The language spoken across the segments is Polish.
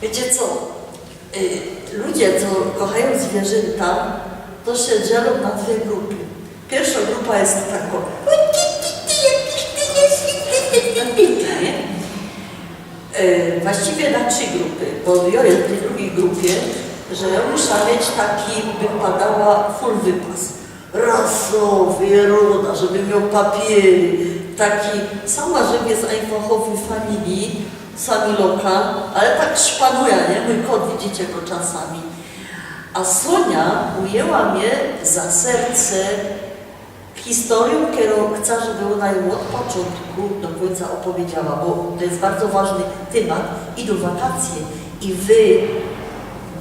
Wiecie co, ludzie, co kochają zwierzęta, to się dzielą na dwie grupy. Pierwsza grupa jest taką, właściwie na trzy grupy, bo ja jest w tej drugiej grupie, że ja muszę mieć taki, wypadała full wypas. Rasowy, jeroda, żeby miał papiery, taki, sama żeby z einfachowej familii, sami lokal, ale tak szpanuje, nie? Mój kot, widzicie go czasami. A Sonia ujęła mnie za serce historią, którą chcę, żeby ona ją od początku do końca opowiedziała, bo to jest bardzo ważny temat. Idą wakacje i wy,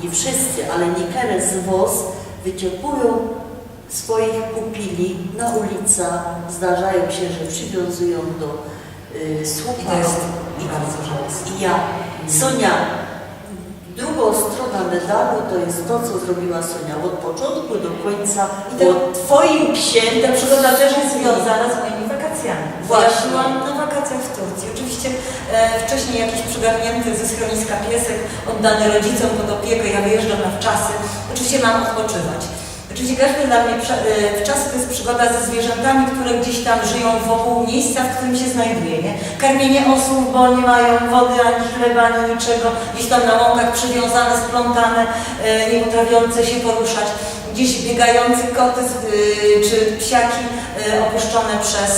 nie wszyscy, ale niektóre z was wyczerpują swoich pupili na ulicach, zdarzają się, że przywiązują do słupa. I to jest bardzo żałosne. I ja, Sonia, drugą stroną medalu to jest to, co zrobiła Sonia od początku do końca, I od twoim psiem. Ta przygoda też jest związana z moimi wakacjami. Właśnie. Ja byłam na wakacjach w Turcji. Oczywiście wcześniej jakiś przygarnięty ze schroniska piesek, oddany rodzicom pod opiekę, ja wyjeżdżam na wczasy. Oczywiście mam odpoczywać. Oczywiście każdy dla mnie wczasy to jest przygoda ze zwierzętami, które gdzieś tam żyją wokół miejsca, w którym się znajduje. Nie? Karmienie osób, bo nie mają wody, ani chleba, ani niczego. Gdzieś tam na łąkach przywiązane, splątane, nie potrafiące się poruszać. Gdzieś biegające koty czy psiaki opuszczone przez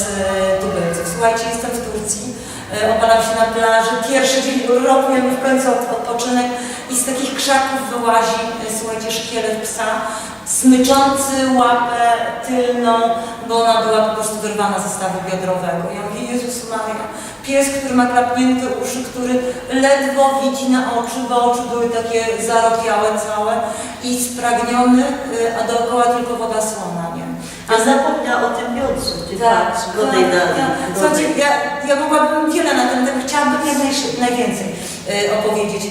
tubylców. Słuchajcie, jestem w Turcji, opalam się na plaży, pierwszy dzień urlopu, jakby w końcu odpoczynek i z takich krzaków wyłazi, słuchajcie, szkielet psa, smyczący łapę tylną, bo ona była po prostu wyrwana ze stawu biodrowego. Ja mówię, Jezus Maria, pies, który ma klapnięte uszy, który ledwo widzi na oczy, bo oczy były takie zarobiałe całe i spragniony, a dookoła tylko woda słona, nie? A zapomniała o tym Piotrze, Tak, godnej słuchajcie, ja mogłabym wiele na ten temat, chciałabym jak najwięcej opowiedzieć.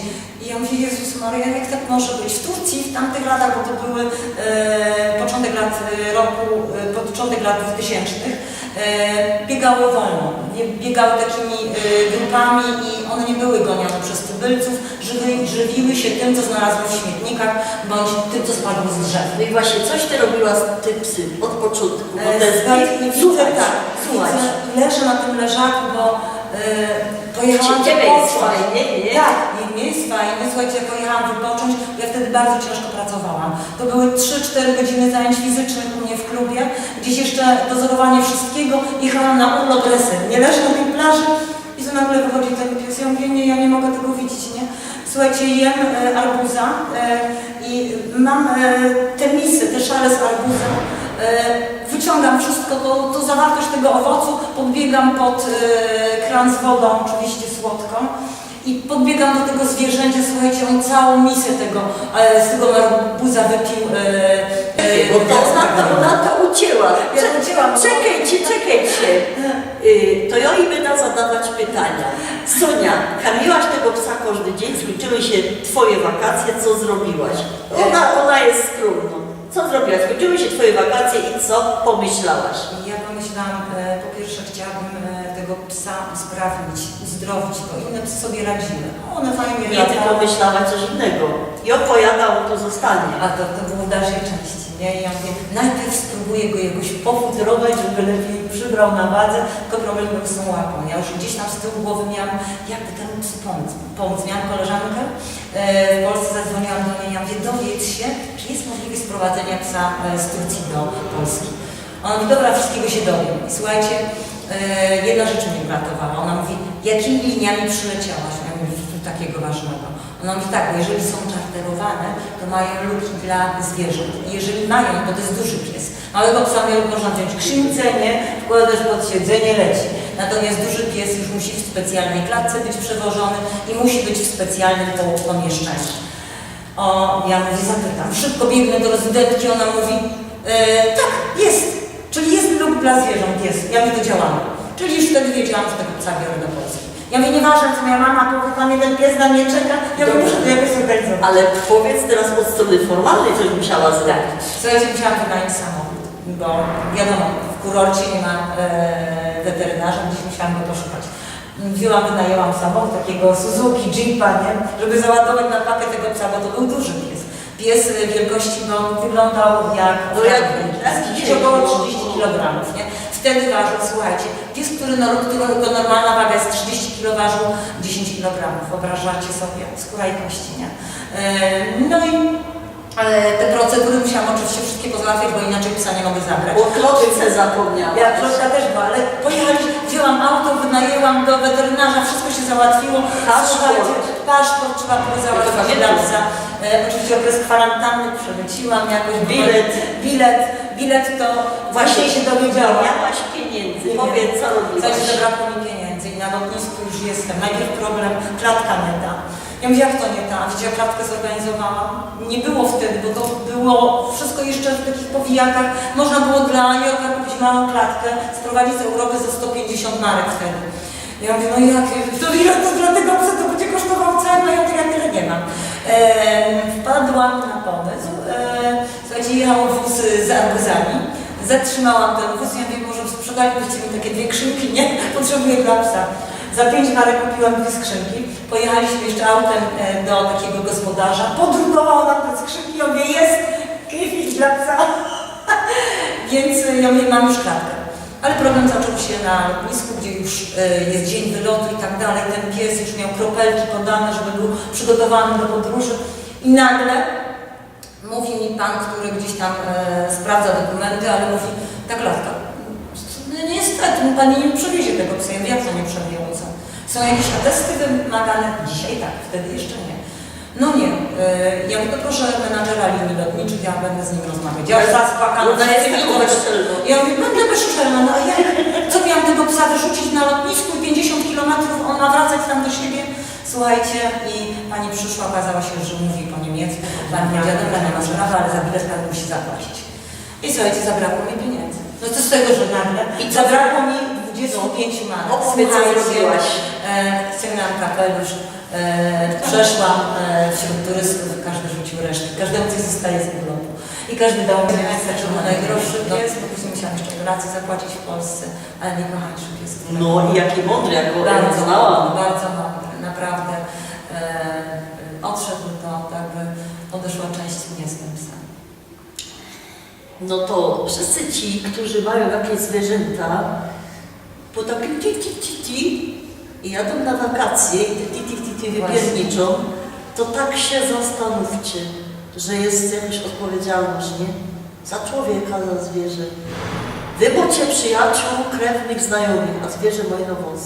I ja mówię, Jezus Maria, jak tak może być? W Turcji w tamtych latach, bo to były początek lat 2000, biegały wolno, biegały takimi grupami i one nie były gonione przez tubylców, żywiły się tym, co znalazły w śmietnikach, bądź tym, co spadło z drzew. No i właśnie, coś ty robiła z tym psym od początku, bo Słuchaj, leżę na tym leżaku, bo pojechałam jest fajnie, nie? Tak, nie jest fajnie. Słuchajcie, jak pojechałam wypocząć, ja wtedy bardzo ciężko pracowałam. To były 3-4 godziny zajęć fizycznych u mnie w klubie, gdzieś jeszcze dozorowanie wszystkiego. Jechałam na urlop nie leżę na tej plaży i tu nagle wychodzi ten pies. Ja mówię, nie, ja nie mogę tego widzieć, nie? Słuchajcie, jem arbuza i mam te misy, te szale z arbuza. Wyciągam wszystko, to zawartość tego owocu, podbiegam pod kran z wodą, oczywiście słodką i podbiegam do tego zwierzęcia, słuchajcie, on całą misę z tego arbuza wypił. Bo ona to ucięła. Czekajcie. To ja jej będę zadawać pytania. Sonia, karmiłaś tego psa każdy dzień, skończyły się twoje wakacje, co zrobiłaś? Ona jest skromna. Co zrobiłaś? Skończyły się twoje wakacje i co pomyślałaś? Ja pomyślałam, po pierwsze chciałabym tego psa usprawnić, uzdrowić, bo inne psy sobie radziły. One fajnie Nie, ty pomyślałaś coś innego. I opowiadał, to zostanie. A to było w dalszej części, nie? I ja mówię, najpierw spróbuję go jakoś pofudrować, żeby lepiej przybrał na wadze, tylko problem był z tą łapą. Ja już gdzieś tam z tyłu głowy miałam, jakby temu psu pomóc. Miałam koleżankę, w Polsce zadzwoniłam do niej, ja mówię, dowiedz się, czy jest możliwość sprowadzenia psa z Turcji do Polski. Ona mówi, dobra, wszystkiego się dowiem. I słuchajcie, jedna rzecz mnie uratowała. Ona mówi, jakimi liniami przyleciałaś? Ja mówię, takiego ważnego. Ona mówi tak, bo jeżeli są czarterowane, to mają luki dla zwierząt. I jeżeli mają, bo to jest duży pies, małego psa można wziąć krzywce, nie? Wkładać pod siedzenie, leci. Natomiast duży pies już musi w specjalnej klatce być przewożony i musi być w specjalnym pomieszczeniu. Ja mówię, zapytam, szybko biegnę do rezydentki, ona mówi, tak, jest, czyli jest luk dla zwierząt, jest, ja mi to działamy. Czyli już wtedy wiedziałam, że tego psa biorę do Polski. Ja mówię, nieważne, co moja mama powie, dla mnie ten pies na mnie czeka, ja muszę to jakoś zorganizować. Ale powiedz teraz od strony formalnej, coś musiała zrobić. Tak, słuchajcie, musiałam wynająć samochód, bo wiadomo, w kurorcie nie ma weterynarza, gdzieś musiałam go poszukać. Wynajęłam samochód, takiego Suzuki Jeepa, nie? Żeby załadować na pakę tego psa, bo to był duży pies. Pies wielkości, bo on wyglądał jak około 30 kg, nie? Wtedy ważył, słuchajcie, pies, którego normalna waga jest 30 kg, ważył 10 kg. Wyobrażacie sobie, skóra i kości, nie? No i te procedury musiałam oczywiście wszystkie pozałatwiać, bo inaczej psa nie mogę zabrać. O klotce zapomniałam. Ja klotka też była, ale pojechaliśmy, wzięłam auto, wynajęłam do weterynarza, wszystko się załatwiło. Paszport trzeba było załatwić dla psa. Oczywiście okres kwarantanny przemyciłam jakoś. Bilet to właśnie się dowiedziałam. Miałaś pieniędzy, powiedz co robiłaś. Coś zabrakło mi pieniędzy i na lotnisku już jestem. Najpierw problem, klatka nie da. Ja mówię, jak to nie da? Wiecie, ja klatkę zorganizowałam? Nie było wtedy, bo to było wszystko jeszcze w takich powijakach. Można było dla Jorka kupić małą klatkę, sprowadzić z Europy za 150 marek wtedy. Ja mówię, no jak, to ile to dla tego psa to będzie kosztował cały majątek, ja tyle nie mam. Wpadłam na pomysł, słuchajcie, jechał wóz z arbuzami, zatrzymałam ten wóz i ja mówię, może sprzedalibyście mi takie 2 skrzynki, nie? Potrzebuję dla psa. Za 5 marek kupiłam 2 skrzynki, pojechaliśmy jeszcze autem do takiego gospodarza, podrukował nam te skrzynki, ja mówię, jest kielich dla psa. Więc ja mówię, mam już klatkę. Ale problem zaczął się na lotnisku, gdzie już jest dzień wylotu i tak dalej. Ten pies już miał kropelki podane, żeby był przygotowany do podróży. I nagle mówi mi pan, który gdzieś tam sprawdza dokumenty, ale mówi, ta klatka. No niestety, pani nie przewiezie tego psa. Ja wiem, jak to nie przewiozę. Są jakieś atesty wymagane? Dzisiaj tak, wtedy jeszcze nie. No nie. Ja mówię, proszę menadżera linii lotniczych, ja będę z nim rozmawiać. Ja już zaspłakana. Ja mówię, będę bezczelna, no a ja co miałam tego psa wyrzucić na lotnisku i 50 km on ma wracać tam do siebie? Słuchajcie, i pani przyszła, okazało się, że mówi po niemiecku. Pani powiedziała, dobra, nie ma sprawy, ale za bilet pan musi zapłacić. I słuchajcie, zabrakło mi pieniędzy. No to z tego, że nagle zabrakło mi 25 marek. Słuchajcie, ściągnęłam kapelusz, przeszłam wśród turystów, każdy rzucił resztę. Każdemu coś zostaje z urlopu. I każdy dał mi najgroszy pies, bo później musiałam jeszcze rację zapłacić w Polsce, ale nie kochańszy pies. No i jaki mądry, jak go bardzo znałam. Bardzo mądry, naprawdę. Odszedł to, tak by odeszła część mnie z tym psem. No to wszyscy ci, którzy mają jakieś zwierzęta, po takim ti i jadą na wakacje i ti wypierniczą, to tak się zastanówcie, że jest jakaś odpowiedzialność, nie? Za człowieka, za zwierzę. Wy macie przyjaciół, krewnych, znajomych, a zwierzę ma inną włos.